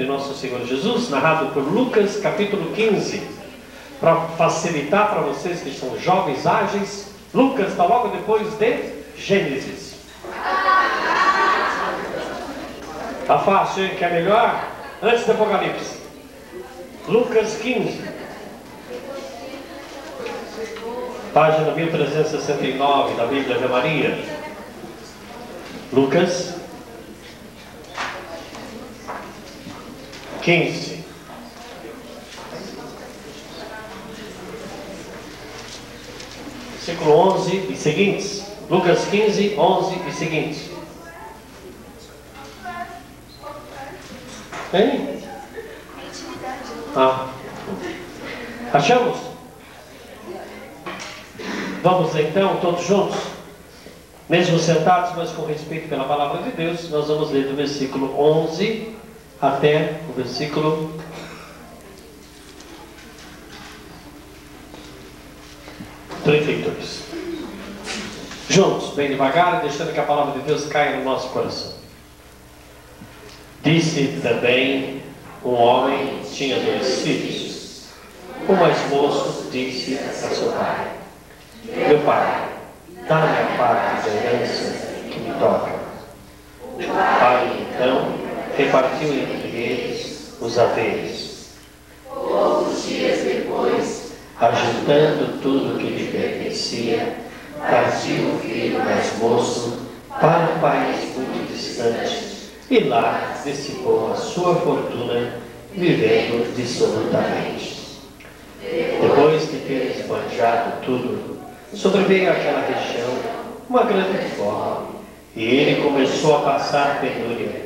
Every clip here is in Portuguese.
de nosso Senhor Jesus, narrado por Lucas, capítulo 15. Para facilitar para vocês que são jovens, ágeis, Lucas está logo depois de Gênesis. Tá fácil, hein? Quer melhor? Antes do Apocalipse. Lucas 15. Página 1369 da Bíblia de Maria. Lucas 15. Versículo 11 e seguintes. Lucas 15, 11 e seguintes. Tem? Achamos? Vamos então, todos juntos? Mesmo sentados, mas com respeito pela palavra de Deus, nós vamos ler do versículo 11 até o versículo 32. Juntos, bem devagar, deixando que a palavra de Deus caia no nosso coração. Disse também um homem que tinha 2 filhos. O mais moço disse a seu pai: meu pai, dá-me a parte da herança que me toca. O pai então repartiu entre eles os haveres. Poucos dias depois, ajuntando tudo que lhe pertencia, partiu o filho mais moço para um país muito distante e lá dissipou a sua fortuna, vivendo dissolutamente. Depois de ter esbanjado tudo, sobreveio àquela região uma grande fome, e ele começou a passar penúria.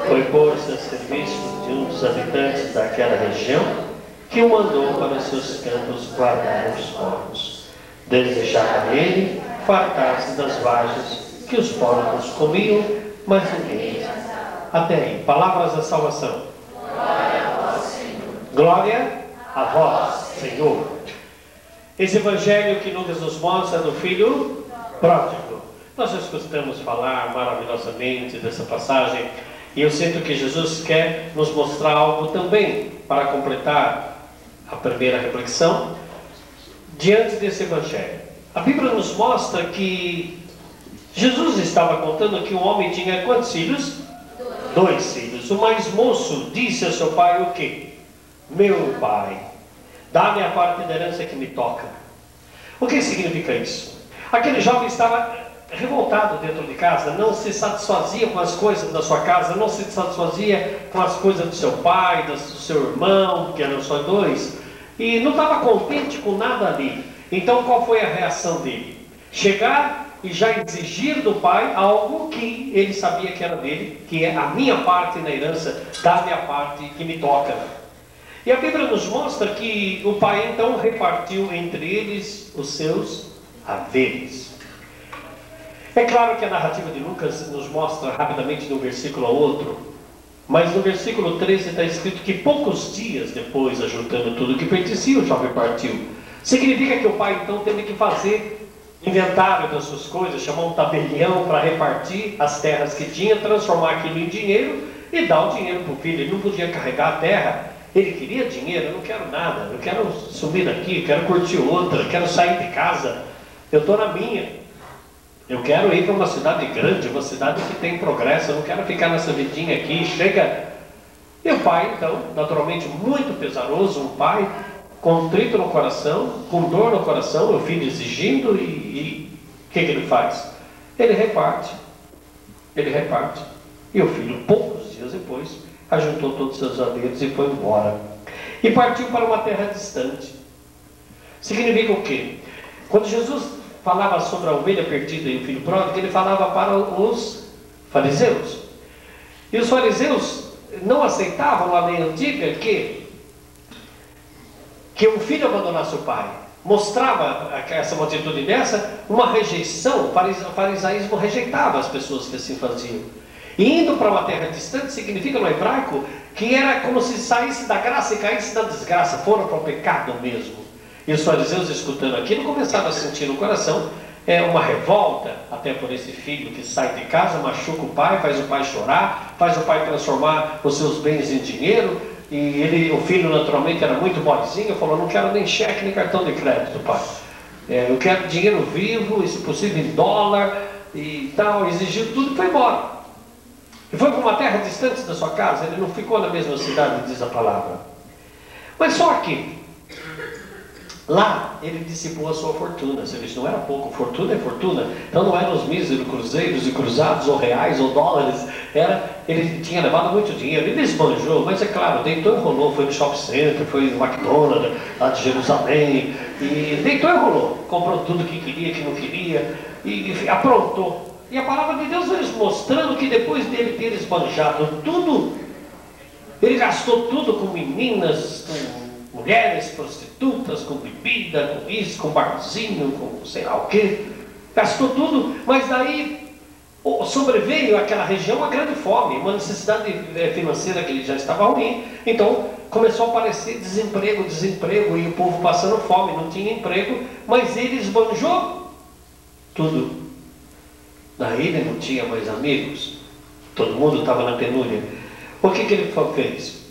Foi pôr-se a serviço de um dos habitantes daquela região, que o mandou para os seus campos guardar os porcos. Desejava ele fartar-se das vagens que os porcos comiam, mas ninguém. Até aí, palavras da salvação. glória a vós, Senhor. Glória a vós, Senhor. Esse evangelho que Lucas nos mostra do filho pródigo. Nós já escutamos falar maravilhosamente dessa passagem, e eu sinto que Jesus quer nos mostrar algo também para completar a primeira reflexão diante desse evangelho. A Bíblia nos mostra que Jesus estava contando que um homem tinha quantos filhos? 2 filhos. O mais moço disse a seu pai o quê? Meu pai, dá-me a parte da herança que me toca. O que significa isso? Aquele jovem estava revoltado dentro de casa, não se satisfazia com as coisas da sua casa, não se satisfazia com as coisas do seu pai, do seu irmão, que eram só 2, e não estava contente com nada ali. Então qual foi a reação dele? Chegar e já exigir do pai algo que ele sabia que era dele, que é a minha parte na herança, dá-me a parte que me toca. E a Bíblia nos mostra que o pai então repartiu entre eles os seus haveres. É claro que a narrativa de Lucas nos mostra rapidamente de um versículo a outro, mas no versículo 13 está escrito que poucos dias depois, ajuntando tudo que pertencia, o jovem partiu. Significa que o pai então teve que fazer inventário das suas coisas, chamar um tabelião para repartir as terras que tinha, transformar aquilo em dinheiro e dar o dinheiro para o filho. Ele não podia carregar a terra, ele queria dinheiro. Eu não quero nada, eu quero sumir daqui, eu quero curtir outra, eu quero sair de casa, eu estou na minha, eu quero ir para uma cidade grande, uma cidade que tem progresso, eu não quero ficar nessa vidinha aqui, chega. E o pai então, naturalmente muito pesaroso, um pai contrito no coração, com dor no coração, o filho exigindo, e o que ele faz? Ele reparte. E o filho, poucos dias depois, ajuntou todos os seus haveres e foi embora. E partiu para uma terra distante. Significa o quê? Quando Jesus falava sobre a ovelha perdida e o filho pródigo, ele falava para os fariseus. E os fariseus não aceitavam a lei antiga que o filho abandonasse o pai. Mostrava essa atitude dessa uma rejeição. O farisaísmo rejeitava as pessoas que assim faziam. E indo para uma terra distante significa no hebraico que era como se saísse da graça e caísse na desgraça, foram para o pecado mesmo. E os fariseus, escutando aquilo, começaram a sentir no coração é uma revolta até por esse filho que sai de casa, machuca o pai, faz o pai chorar, faz o pai transformar os seus bens em dinheiro. E o filho naturalmente era muito boizinho, falou: não quero nem cheque nem cartão de crédito, pai. Eu quero dinheiro vivo, e se possível em dólar e tal. Exigiu tudo e foi embora. E foi para uma terra distante da sua casa, ele não ficou na mesma cidade, diz a palavra. Mas só que lá ele dissipou a sua fortuna. Você vê, não era pouco, fortuna é fortuna. Então não eram os míseros cruzeiros e cruzados, ou reais, ou dólares. Ele tinha levado muito dinheiro, ele esbanjou, mas é claro, deitou e rolou. Foi no shopping center, foi no McDonald's, lá de Jerusalém, e deitou e rolou. Comprou tudo que queria, que não queria, e aprontou. E a palavra de Deus vai nos mostrando que depois dele ter esbanjado tudo, ele gastou tudo com meninas, com mulheres prostitutas, com bebida, com isso, com barzinho, com sei lá o que. Gastou tudo, mas daí sobreveio àquela região uma grande fome, uma necessidade financeira que já estava ruim. Então começou a aparecer desemprego, e o povo passando fome, não tinha emprego, mas ele esbanjou tudo. Daí ele não tinha mais amigos, todo mundo estava na penúria. O que ele fez?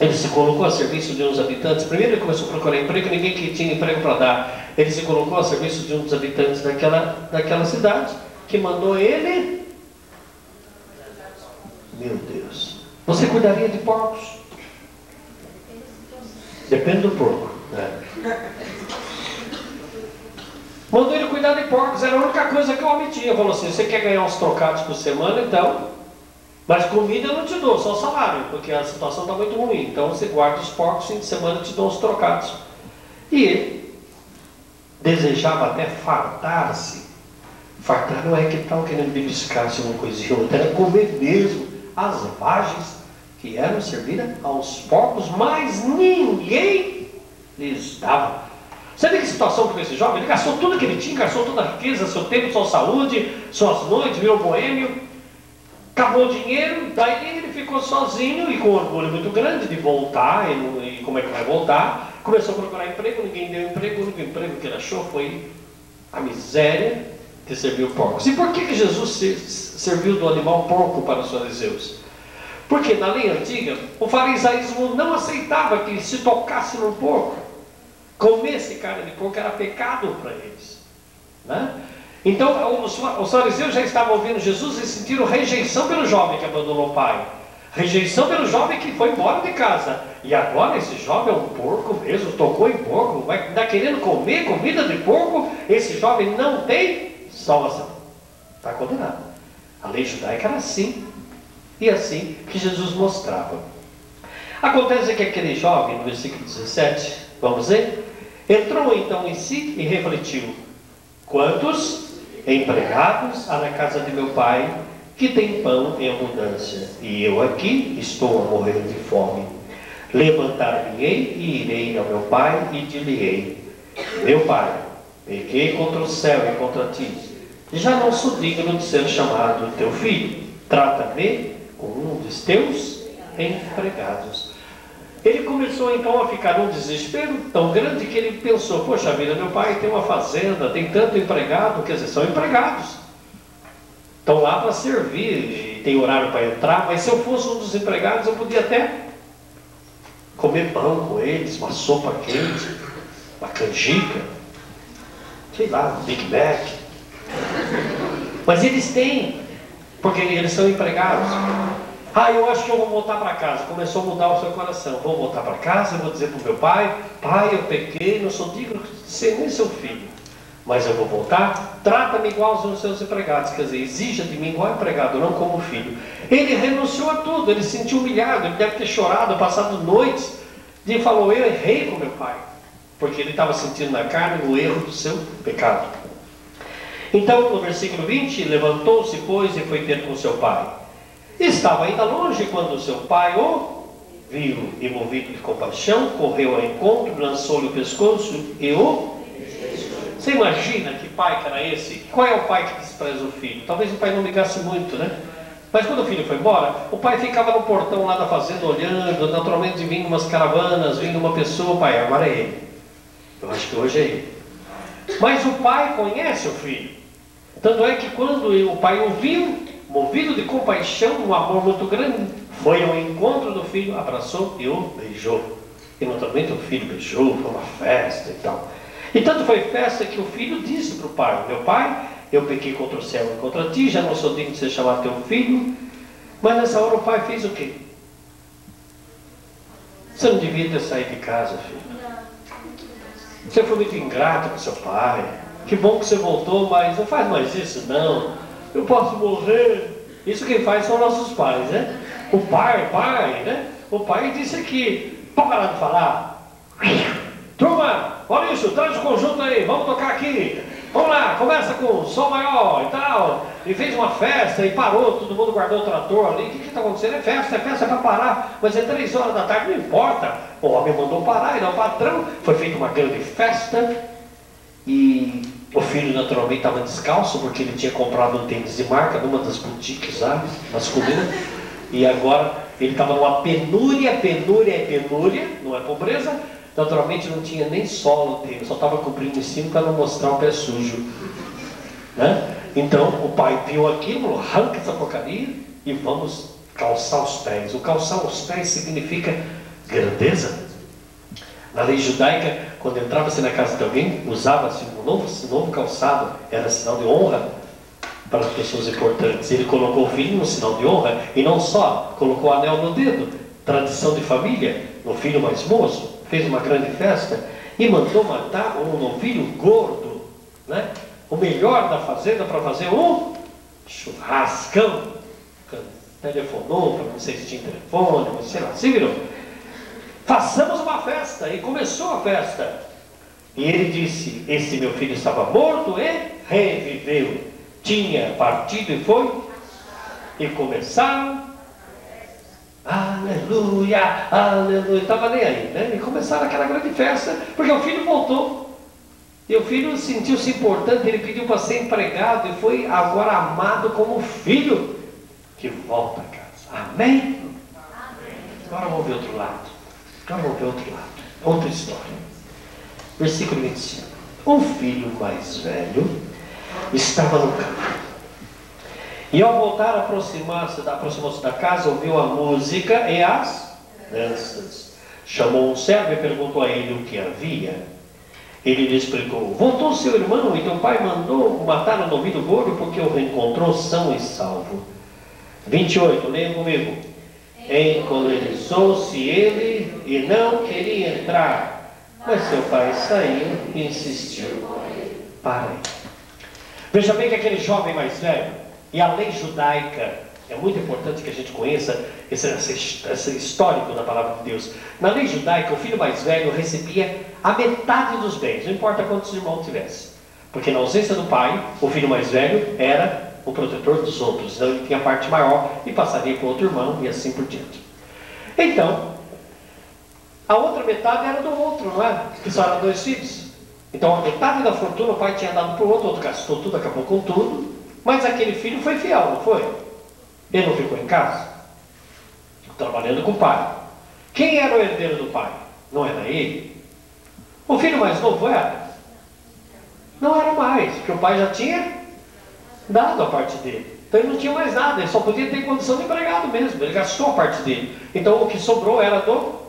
Ele se colocou a serviço de uns habitantes. Primeiro ele começou a procurar emprego, ninguém que tinha emprego para dar. Ele se colocou a serviço de uns habitantes daquela cidade, que mandou ele. Meu Deus, você cuidaria de porcos? Depende do porco, né? Mandou ele cuidar de porcos, era a única coisa que o homem tinha. Falou assim: você quer ganhar uns trocados por semana, então, mas comida eu não te dou, só salário, porque a situação está muito ruim. Então você guarda os porcos, fim de semana eu te dou uns trocados. E ele desejava até fartar-se. Fartar não é que tal querendo beliscar-se uma coisinha ou outra, era comer mesmo as vagens que eram servidas aos porcos, mas ninguém lhes dava. Você vê que situação para esse jovem? Ele gastou tudo que ele tinha, gastou toda a riqueza, seu tempo, sua saúde, suas noites, virou boêmio, acabou o dinheiro. Daí ele ficou sozinho e com um orgulho muito grande de voltar. E como é que vai voltar? Começou a procurar emprego, ninguém deu emprego. O único emprego que ele achou foi a miséria de servir porcos. E por que Jesus serviu do animal porco para os fariseus? Porque na lei antiga o farisaísmo não aceitava que se tocasse num porco. Comesse carne de porco era pecado para eles, né? Então os fariseus já estavam ouvindo Jesus e sentiram rejeição pelo jovem que abandonou o pai, rejeição pelo jovem que foi embora de casa. E agora esse jovem é um porco mesmo, tocou em porco, vai estar querendo comer comida de porco. Esse jovem não tem salvação, está condenado. A lei judaica era assim, e assim que Jesus mostrava. Acontece que aquele jovem, no versículo 17, vamos ver, entrou então em si e refletiu: quantos empregados há na casa de meu pai que tem pão em abundância, e eu aqui estou a morrer de fome. Levantar-me-ei e irei ao meu pai e dir-lhe-ei: meu pai, pequei contra o céu e contra ti, já não sou digno de ser chamado teu filho. Trata-me como um dos teus empregados. Ele começou então a ficar num desespero tão grande que ele pensou: poxa vida, meu pai tem uma fazenda, tem tanto empregado, quer dizer, são empregados, estão lá para servir, tem horário para entrar, mas se eu fosse um dos empregados eu podia até comer pão com eles, uma sopa quente, uma canjica, sei lá, um Big Mac. Mas eles têm, porque eles são empregados. Eu acho que eu vou voltar para casa. Começou a mudar o seu coração. Vou voltar para casa, vou dizer para o meu pai: pai, eu pequei, não sou digno de ser nem seu filho, mas eu vou voltar. Trata-me igual aos seus empregados, quer dizer, exija de mim igual empregado, não como filho. Ele renunciou a tudo, ele se sentiu humilhado, ele deve ter chorado, passado noites, e falou: eu errei com meu pai, porque ele estava sentindo na carne o erro do seu pecado. Então, no versículo 20, levantou-se, pois, e foi ter com seu pai. Estava ainda longe quando seu pai o viu, e movido de compaixão, correu ao encontro, lançou-lhe o pescoço e o... Você imagina que pai que era esse? Qual é o pai que despreza o filho? Talvez o pai não ligasse muito, né? Mas quando o filho foi embora, o pai ficava no portão lá da fazenda olhando. Naturalmente vinham umas caravanas, vinha uma pessoa: pai, agora é ele. Eu acho que hoje é ele. Mas o pai conhece o filho. Tanto é que quando o pai o viu, movido de compaixão, um amor muito grande, foi ao encontro do filho, abraçou e o beijou. E naturalmente o filho beijou, foi uma festa e tal. E tanto foi festa que o filho disse para o pai: meu pai, eu pequei contra o céu e contra ti, já não sou digno de ser chamado teu filho. Mas nessa hora o pai fez o quê? Você não devia ter saído de casa, filho. Você foi muito ingrato com seu pai. Que bom que você voltou, mas não faz mais isso, não. Eu posso morrer. Isso quem faz são nossos pais, né? O pai, né? O pai disse aqui: pode parar de falar. Turma, olha isso, traz o conjunto aí, vamos tocar aqui. Vamos lá, começa com som maior e tal. E fez uma festa e parou, todo mundo guardou o trator ali. O que está acontecendo? É festa para parar. Mas é 3 horas da tarde, não importa. O homem mandou parar, ele é o patrão. Foi feita uma grande festa. E o filho naturalmente estava descalço, porque ele tinha comprado um tênis de marca numa das boutiques lá, masculina. E agora ele estava numa penúria, não é pobreza. Naturalmente não tinha nem solo o tênis, só estava cobrindo em cima para não mostrar o pé sujo, né? Então o pai viu aquilo, arranca essa porcaria e vamos calçar os pés. O calçar os pés significa grandeza. Na lei judaica, quando entrava-se na casa de alguém, usava-se um novo calçado, era sinal de honra para as pessoas importantes. Ele colocou o filho no sinal de honra, e não só, colocou o anel no dedo, tradição de família, no filho mais moço. Fez uma grande festa e mandou matar um novilho gordo, né? O melhor da fazenda para fazer um churrascão. Telefonou, para não sei se tinha telefone, mas sei lá, se virou. Façamos uma festa. E começou a festa. E ele disse: esse meu filho estava morto e reviveu. Tinha partido e foi. E começaram. Aleluia, aleluia, estava nem aí, né? E começaram aquela grande festa, porque o filho voltou. E o filho sentiu-se importante, ele pediu para ser empregado e foi agora amado como filho que volta a casa. Amém? Amém. Agora vamos ver outro lado. Outra história. Versículo 25. Um filho mais velho estava no campo. E ao voltar, aproximou-se da casa, ouviu a música e as danças. Chamou um servo e perguntou a ele o que havia. Ele lhe explicou: voltou seu irmão e teu pai mandou matar o novilho gordo porque o reencontrou são e salvo. 28, leiam comigo. Encolerizou-se ele e não queria entrar, mas seu pai saiu e insistiu. Parem. Veja bem que aquele jovem mais velho, e a lei judaica, é muito importante que a gente conheça esse histórico da palavra de Deus. Na lei judaica, o filho mais velho recebia a metade dos bens, não importa quantos irmãos tivesse. Porque na ausência do pai, o filho mais velho era o protetor dos outros. Então ele tinha a parte maior e passaria para o outro irmão e assim por diante. Então, a outra metade era do outro, não é? Que só eram 2 filhos. Então a metade da fortuna o pai tinha dado para o outro, o outro gastou tudo, acabou com tudo. Mas aquele filho foi fiel, não foi? Ele não ficou em casa, trabalhando com o pai. Quem era o herdeiro do pai? Não era ele? O filho mais novo era? Não era mais, porque o pai já tinha dado a parte dele. Então ele não tinha mais nada, ele só podia ter condição de empregado mesmo, ele gastou a parte dele. Então o que sobrou era do...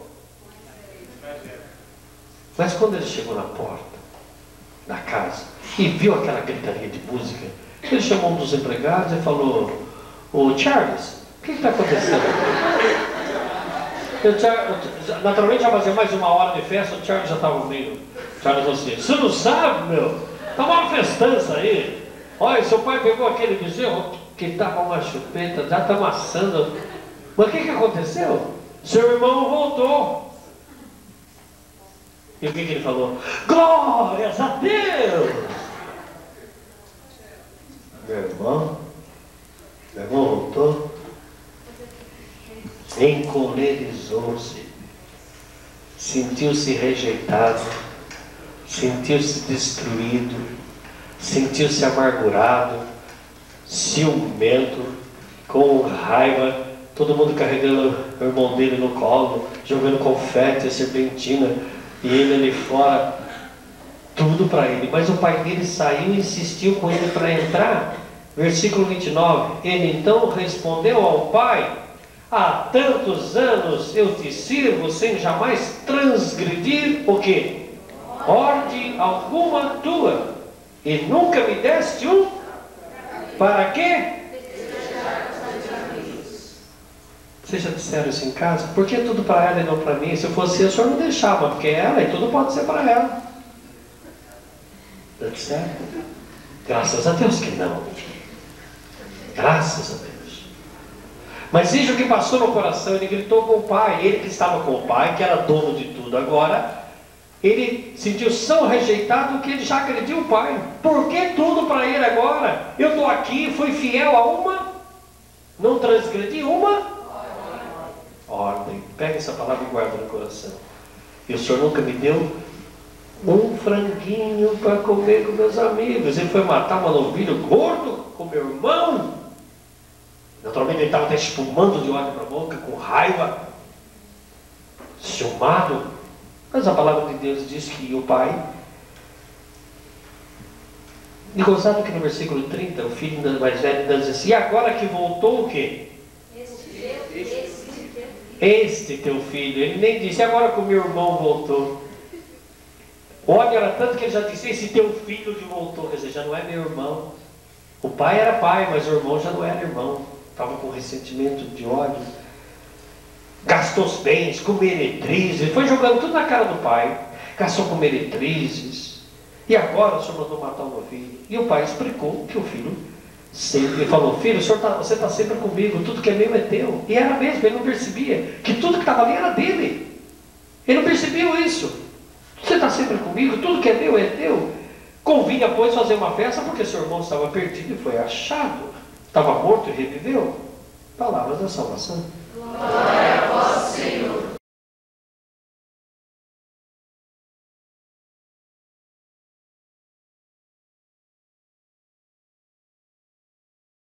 Mas quando ele chegou na porta da casa e viu aquela gritaria de música, ele chamou um dos empregados e falou: ô Charles, o que está acontecendo? Naturalmente já fazia mais de 1 hora de festa, o Charles já estava meio... Charles assim: você não sabe, meu? Está uma festança aí. Olha, seu pai pegou aquele bezerro que estava uma chupeta, já está amassando. Mas o que aconteceu? Seu irmão voltou. E o que ele falou? Glórias a Deus! Meu irmão voltou, encolerizou-se, sentiu-se rejeitado, sentiu-se destruído, sentiu-se amargurado, ciumento, com raiva, todo mundo carregando o irmão dele no colo, jogando confete, serpentina, e ele ali fora. tudo para ele. Mas o pai dele saiu e insistiu com ele para entrar. Versículo 29. Ele então respondeu ao pai: há tantos anos eu te sirvo sem jamais transgredir o quê? Ordem alguma tua, e nunca me deste um. Para quê? Vocês já disseram isso em casa? Por que tudo para ela e não para mim? Se eu fosse eu, o senhor não deixava, porque é ela e tudo pode ser para ela. Já disseram? Graças a Deus que não. Graças a Deus. Mas veja o que passou no coração. Ele gritou com o pai. Ele que estava com o pai, que era dono de tudo agora, ele sentiu tão rejeitado que ele já agrediu o pai. Por que tudo para ele agora? Eu estou aqui, fui fiel a uma, não transgredi uma ordem. Pega essa palavra e guarda no coração. E o senhor nunca me deu um franguinho para comer com meus amigos. Ele foi matar um novilho gordo com meu irmão. Naturalmente ele estava até espumando de ódio para a boca, com raiva, ciumado. Mas a palavra de Deus diz que o pai... E gostado que no versículo 30, o filho mais velho diz assim: e agora que voltou o quê? Este teu filho. Ele nem disse: agora que o meu irmão voltou. O ódio era tanto que ele já disse: esse teu filho que voltou. Quer dizer, já não é meu irmão. O pai era pai, mas o irmão já não era irmão. Estava com ressentimento, de ódio. Gastou os bens com meretrizes. Ele foi jogando tudo na cara do pai. Gastou com meretrizes. E agora o senhor mandou matar o novilho. E o pai explicou que o filho sempre... Ele falou: filho, você está sempre comigo. Tudo que é meu é teu. E era mesmo, ele não percebia que tudo que estava ali era dele. Ele não percebeu isso. Você está sempre comigo, tudo que é meu é teu. Convinha, pois, fazer uma festa, porque seu irmão estava perdido e foi achado. Estava morto e reviveu. Palavras da salvação. Glória a vós, Senhor.